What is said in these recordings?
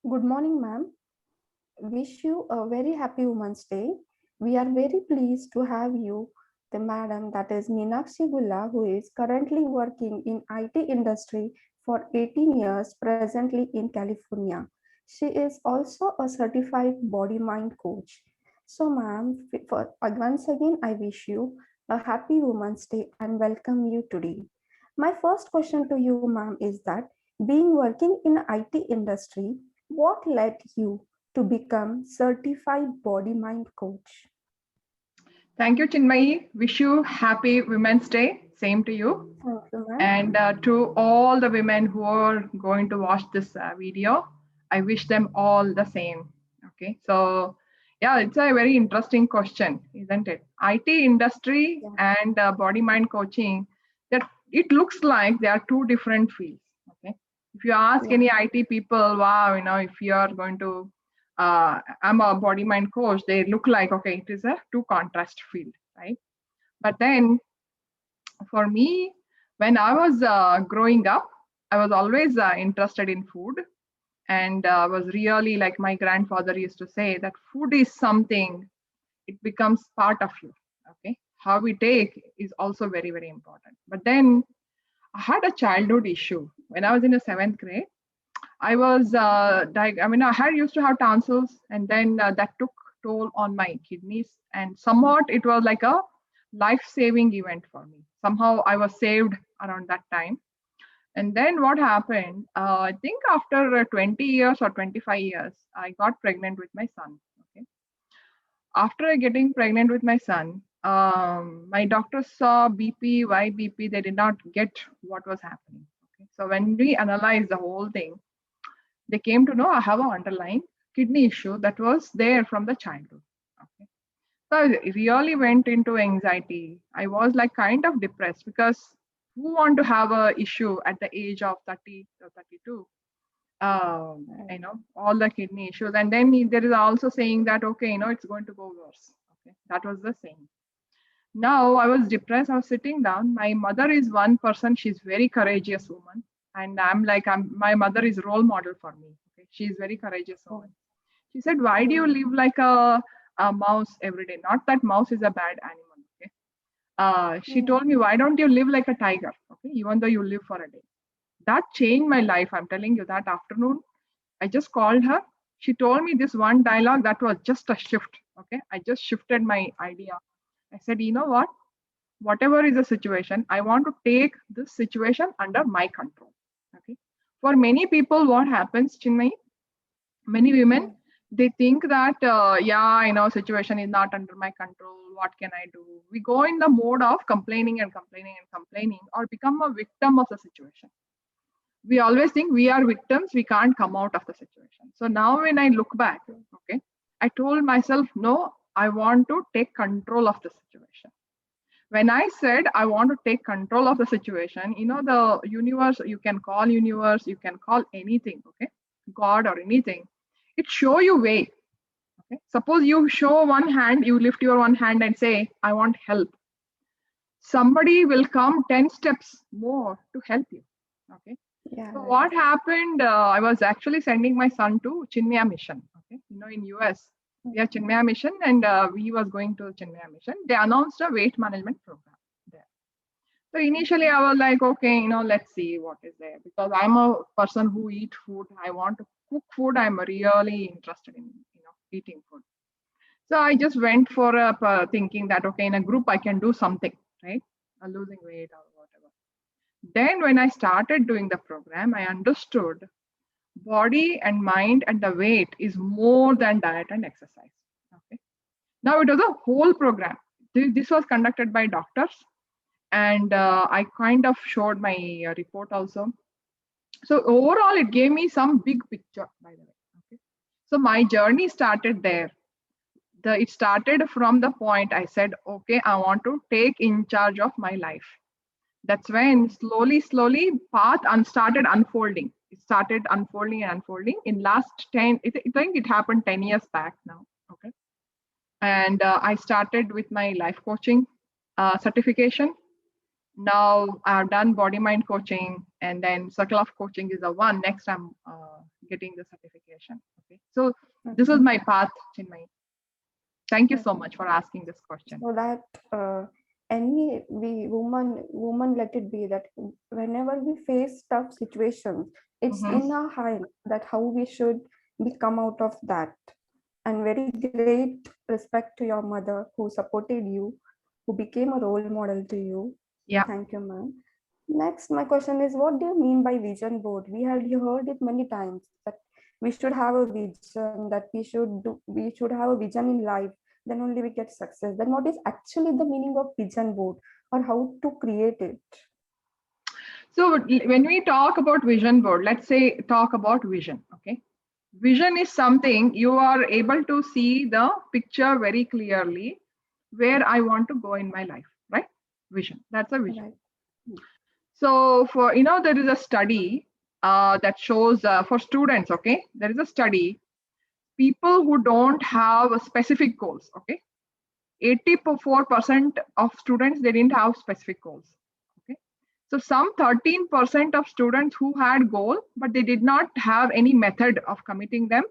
Good morning, ma'am. Wish you a very happy Women's Day. We are very pleased to have you, the madam that is Meenakshi Gulla, who is currently working in IT industry for 18 years, presently in California. She is also a certified body mind coach. So, ma'am, once again, I wish you a happy Women's Day and welcome you today. My first question to you, ma'am, is that being working in IT industry, what led you to become certified body mind coach? Thank you, Chinmayi. Wish you happy Women's Day. Same to you. Thank you, ma'am. And to all the women who are going to watch this video, I wish them all the same. Okay. So, yeah, it's a very interesting question, isn't it? IT industry Yeah, and body mind coaching, that it looks like they are two different fields. Okay. If you ask yeah, any IT people, wow, if you are going to I'm a body mind coach, they look like, okay, it is a two contrast field, right? But then for me, when I was growing up, I was always interested in food. And was really like my grandfather used to say that food is something, it becomes part of you. Okay. How we take is also very, very important. But then I had a childhood issue. When I was in the seventh grade, I was, I had used to have tonsils, and then that took toll on my kidneys. And somewhat it was like a life saving event for me. Somehow I was saved around that time. And then what happened? I think after 20 years or 25 years, I got pregnant with my son. Okay. After getting pregnant with my son, my doctor saw BP, why BP, they did not get what was happening. Okay. So when we analyzed the whole thing, they came to know I have an underlying kidney issue that was there from the childhood. Okay. So I really went into anxiety. I was like kind of depressed because who want to have a issue at the age of 30 or 32? right. All the kidney issues. And then there is also saying that, okay, it's going to go worse. Okay. That was the saying. Now I was depressed. I was sitting down. My mother is one person. She's very courageous woman, and my mother is role model for me. Okay, she's very courageous Oh, woman. She said, "Why do you oh, live like a mouse every day? Not that mouse is a bad animal. Okay." She oh, told me, "Why don't you live like a tiger? Okay, even though you live for a day." That changed my life. I'm telling you. That afternoon, I just called her. She told me this one dialogue that was just a shift. Okay, I just shifted my idea. I said, you know what? Whatever is the situation, I want to take this situation under my control. Okay. For many people, what happens, Chinmay, many women, yeah, they think that, situation is not under my control. What can I do? We go in the mode of complaining and complaining and complaining, or become a victim of the situation. We always think we are victims, we can't come out of the situation. So now when I look back, okay, I told myself, no, I want to take control of the situation. When I said I want to take control of the situation, the universe, you can call universe, you can call anything, okay, God or anything, it show you way. Okay, suppose you show one hand, you lift your one hand and say I want help, somebody will come 10 steps more to help you. Okay. yeah, So right. what happened? I was actually sending my son to Chinmaya Mission. Okay, in US, we have Chinmaya Mission, and he was going to Chinmaya Mission. They announced a weight management program there. So initially, I was like, okay, let's see what is there, because I'm a person who eat food. I want to cook food. I'm really interested in eating food. So I just went for thinking that, okay, in a group I can do something, right? Losing weight or whatever. Then when I started doing the program, I understood body and mind and the weight is more than diet and exercise. Okay. Now it was a whole program. This was conducted by doctors, and I kind of showed my report also. So overall, it gave me some big picture, by the way. Okay. So my journey started there. It started from the point I said, okay, I want to take in charge of my life. That's when slowly path started unfolding. It started unfolding and unfolding in last 10, I think it happened 10 years back now. Okay. And I started with my life coaching certification. Now I've done body mind coaching, and then circle of coaching is the one next I'm getting the certification. Okay, so this is my path, Chinmay. Thank you so much for asking this question. So that any woman let it be that whenever we face tough situations, it's in our hand that how we should come out of that. And very great respect to your mother who supported you, who became a role model to you. Yeah. Thank you, ma'am. Next, my question is, what do you mean by vision board? We have heard it many times that we should have a vision, that we should have a vision in life, then only we get success. Then what is actually the meaning of vision board, or how to create it? So when we talk about vision board, let's say talk about vision. Okay, vision is something you are able to see the picture very clearly where I want to go in my life, right? Vision, that's a vision. Right. So for there is a study that shows for students. Okay, there is a study. People who don't have specific goals. Okay, 84% of students, they didn't have specific goals. Okay, so some 13% of students who had goal but they did not have any method of committing them,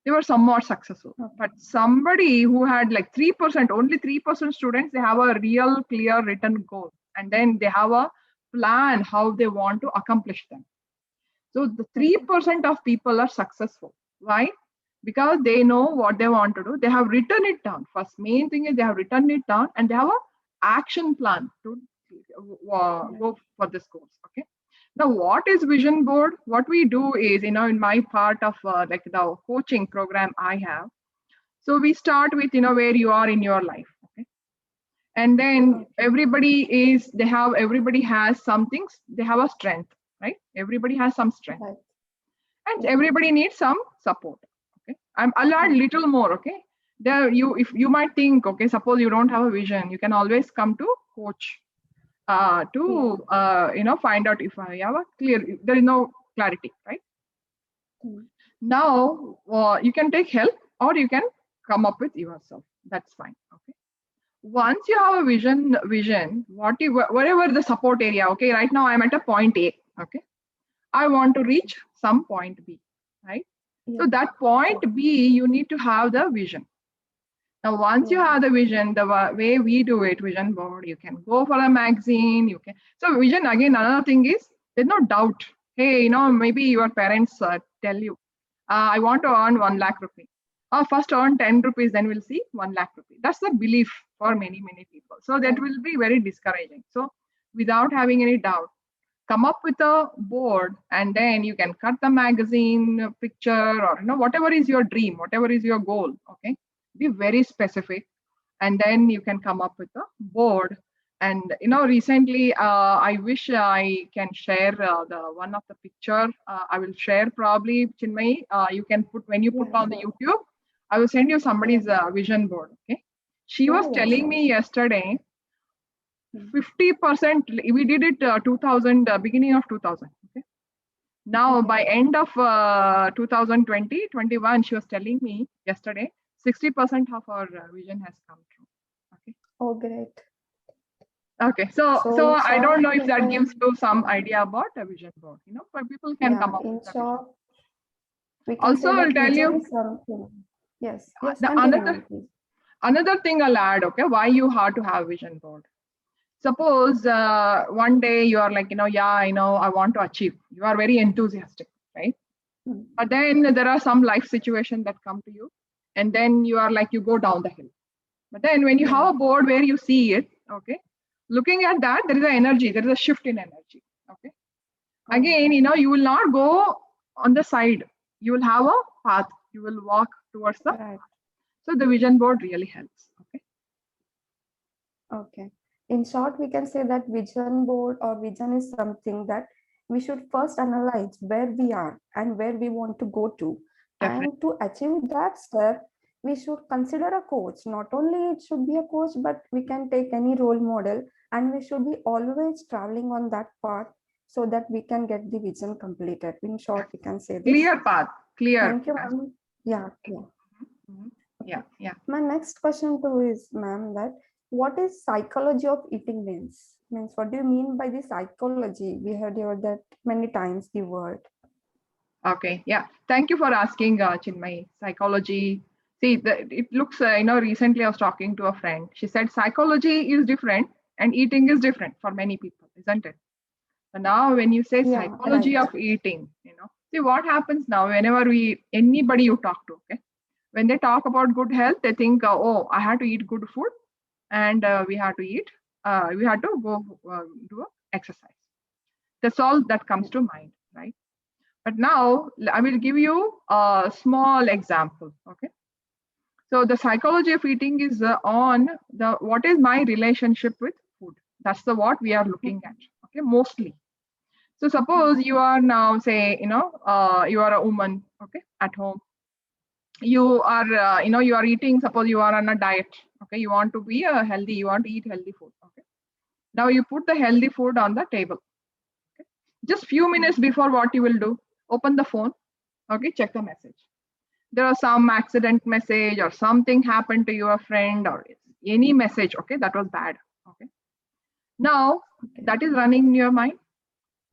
they were somewhat successful. Okay. But somebody who had like 3%, only 3% students, they have a real clear written goal, and then they have a plan how they want to accomplish them. So the 3% of people are successful. Why? Because they know what they want to do. They have written it down. First main thing is they have written it down and they have an action plan to go for this course. Okay. Now, what is vision board? What we do is, in my part of like the coaching program I have, so we start with where you are in your life. Okay. And then everybody has some things. They have a strength, right? Everybody has some strength. Right. And everybody needs some support. Okay, I'll add little more. Okay, there if you might think, okay, suppose you don't have a vision, you can always come to coach to find out if I have a clear. There is no clarity, right? Now you can take help or you can come up with yourself. That's fine. Okay. Once you have a vision, whatever the support area. Okay, right now I'm at a point A. Okay, I want to reach some point B, right? So that point B, you need to have the vision. Now, once you have the vision, the way we do it, vision board, you can go for a magazine. You can. So vision, again, another thing is there's no doubt. Hey, maybe your parents tell you, I want to earn 1 lakh rupee. First earn 10 rupees, then we'll see 1 lakh rupee. That's the belief for many, many people. So that will be very discouraging. So without having any doubt, come up with a board, and then you can cut the magazine picture, or whatever is your dream, whatever is your goal. Okay, be very specific, and then you can come up with a board. And recently I wish I can share the one of the picture. I will share probably, Chinmay. You can put, when you put on the YouTube, I will send you somebody's vision board. Okay, she was telling me yesterday 50%. We did it 2000, beginning of 2000. Okay. Now by end of 2020, 21, she was telling me yesterday 60% of our vision has come true. Okay. Oh, great. Okay, so I don't know if that gives you some idea about a vision board. But people can come up with a vision. Also, I'll tell you. Yes. Another thing I'll add. Okay, why you have to have vision board? Suppose one day you are like, I want to achieve. You are very enthusiastic, right? But then there are some life situations that come to you, and then you are like, you go down the hill. But then when you have a board where you see it, okay, looking at that, there is an energy, there is a shift in energy. Okay. Again, you will not go on the side. You will have a path. You will walk towards the path. So the vision board really helps. Okay. Okay. In short, we can say that vision board or vision is something that we should first analyze where we are and where we want to go to. Definitely. And to achieve that step, we should consider a coach. Not only it should be a coach, but we can take any role model, and we should be always traveling on that path so that we can get the vision completed. In short, we can say this. Clear path. Clear. Thank you, ma'am. Yeah. Yeah. My next question to you is, ma'am, that what is psychology of eating means? What do you mean by the psychology? We heard that many times, the word. Okay, yeah. Thank you for asking, Chinmay. Psychology. See, it looks, recently I was talking to a friend. She said psychology is different and eating is different for many people, isn't it? So now, when you say Yeah, psychology right. of eating, see what happens now whenever anybody you talk to, okay, when they talk about good health, they think, oh, I have to eat good food and we have to go do exercise. That's all that comes to mind, right? But now I will give you a small example. Okay. So the psychology of eating is on the what is my relationship with food. That's the what we are looking at. Okay, mostly. So suppose you are now say you are a woman. Okay, at home you are you are eating. Suppose you are on a diet. Okay, you want to be healthy. You want to eat healthy food. Okay. Now you put the healthy food on the table. Okay. Just few minutes before, what you will do? Open the phone. Okay, check the message. There are some accident message or something happened to your friend or any message, okay, that was bad. Okay, now Okay. that is running in your mind,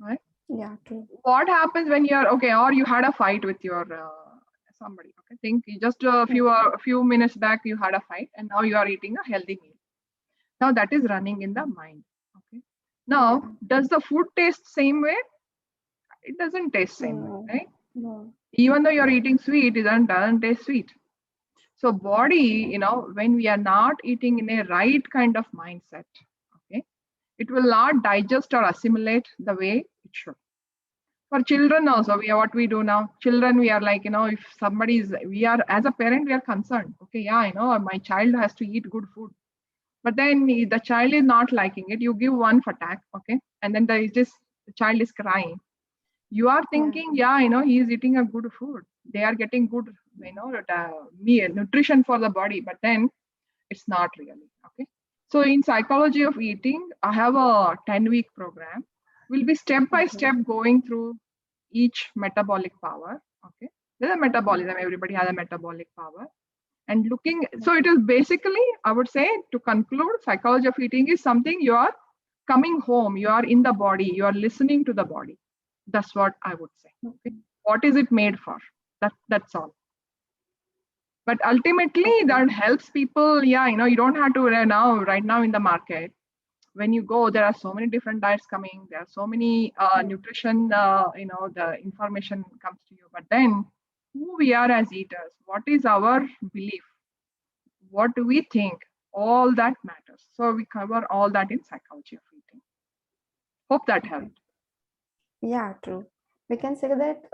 right? Yeah, true. What happens when you're okay, or you had a fight with your somebody? Okay, think just Okay. a few minutes back you had a fight and now you are eating a healthy meal. Now that is running in the mind. Okay, now Yeah. does the food taste same way? It doesn't taste same way, No. right? No. Even though you're No. eating sweet, it doesn't taste sweet. So body, No. when we are not eating in a right kind of mindset, okay, it will not digest or assimilate the way it should. For children also, what we do now, children, we are like, if somebody is, we are, as a parent, we are concerned. Okay, yeah, my child has to eat good food. But then the child is not liking it. You give one attack, okay, and then the child is crying. You are Yeah. thinking, yeah, he is eating a good food. They are getting good, meal, nutrition for the body. But then it's not really. Okay. So in psychology of eating, I have a 10-week program. We'll be step by Okay. step going through each metabolic power. Okay. There's a metabolism, everybody has a metabolic power. And looking, so it is basically, I would say, to conclude, psychology of eating is something you are coming home, you are in the body, you are listening to the body. That's what I would say. Okay. What is it made for? That's all. But ultimately Okay. that helps people. Yeah, you don't have to right now in the market, when you go, there are so many different diets coming, there are so many Yeah. nutrition, the information comes to you. But then who we are as eaters, what is our belief, what do we think, all that matters. So we cover all that in psychology of eating. Hope that Okay. helped. Yeah, true. We can say that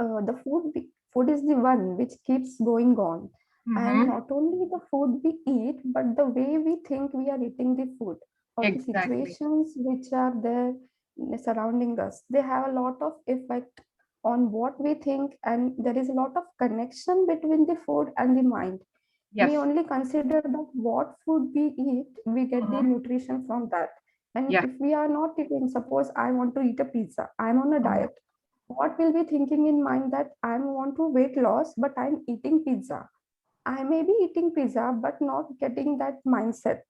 food is the one which keeps going on, and Mm-hmm. not only the food we eat, but the way we think we are eating the food, or the Exactly. situations which are there surrounding us. They have a lot of effect on what we think, and there is a lot of connection between the food and the mind. We Yes. only consider that what food we eat, we get the Mm-hmm. nutrition from that. And Yeah. if we are not eating, suppose I want to eat a pizza, I'm on a Mhm. diet. What will be thinking in mind that I want to weight loss, but I'm eating pizza? I may be eating pizza, but not getting that mindset.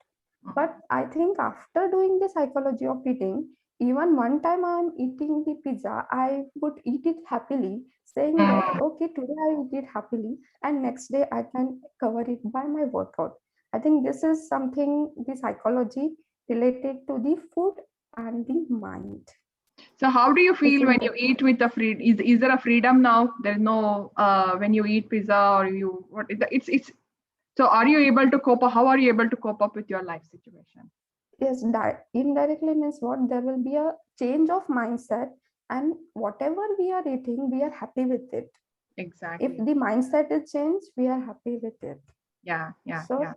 Mhm. But I think after doing the psychology of eating, even one time I'm eating the pizza, I would eat it happily, saying that, Mm. okay, today I eat it happily, and next day I can cover it by my workout. I think this is something the psychology related to the food and the mind. So how do you feel when Isn't you it? eat with the free? Is there a freedom now? There's no when you eat pizza or you what is the, it's so are you able to cope up? How are you able to cope up with your life situation? Yes, indirectly means what? There will be a change of mindset, and whatever we are eating, we are happy with it. If Exactly. the mindset is changed, we are happy with it. Yeah, yeah, yeah. So,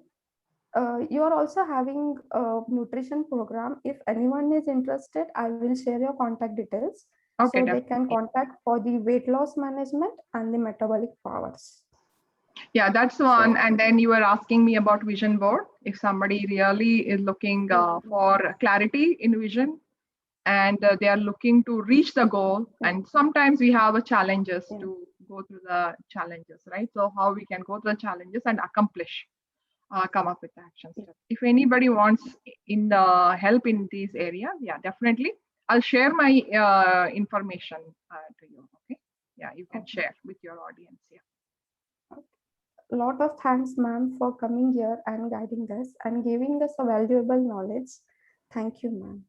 you are also having a nutrition program. If anyone is interested, I will share your contact details Okay, so they can definitely. contact for the weight loss management and the metabolic powers. Yeah, that's one. So, And then you were asking me about vision board. If somebody really is looking yeah, for clarity in vision and they are looking to reach the goal, yeah, and sometimes we have a challenges yeah, to go through the challenges, right? So how we can go through the challenges and accomplish, come up with action yeah. steps. If anybody wants in the help in these areas, yeah, definitely. I'll share my information to you. Okay. yeah, you can Okay. share with your audience. Yeah. Lot of thanks, ma'am, for coming here and guiding us and giving us a valuable knowledge. Thank you, ma'am.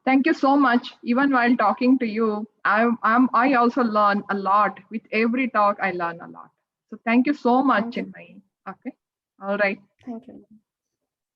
Thank you so much. Even while talking to you, I also learn a lot. With every talk, I learn a lot. So thank you so much, Thank you. Chinmay. Okay. All right. Thank you, ma'am.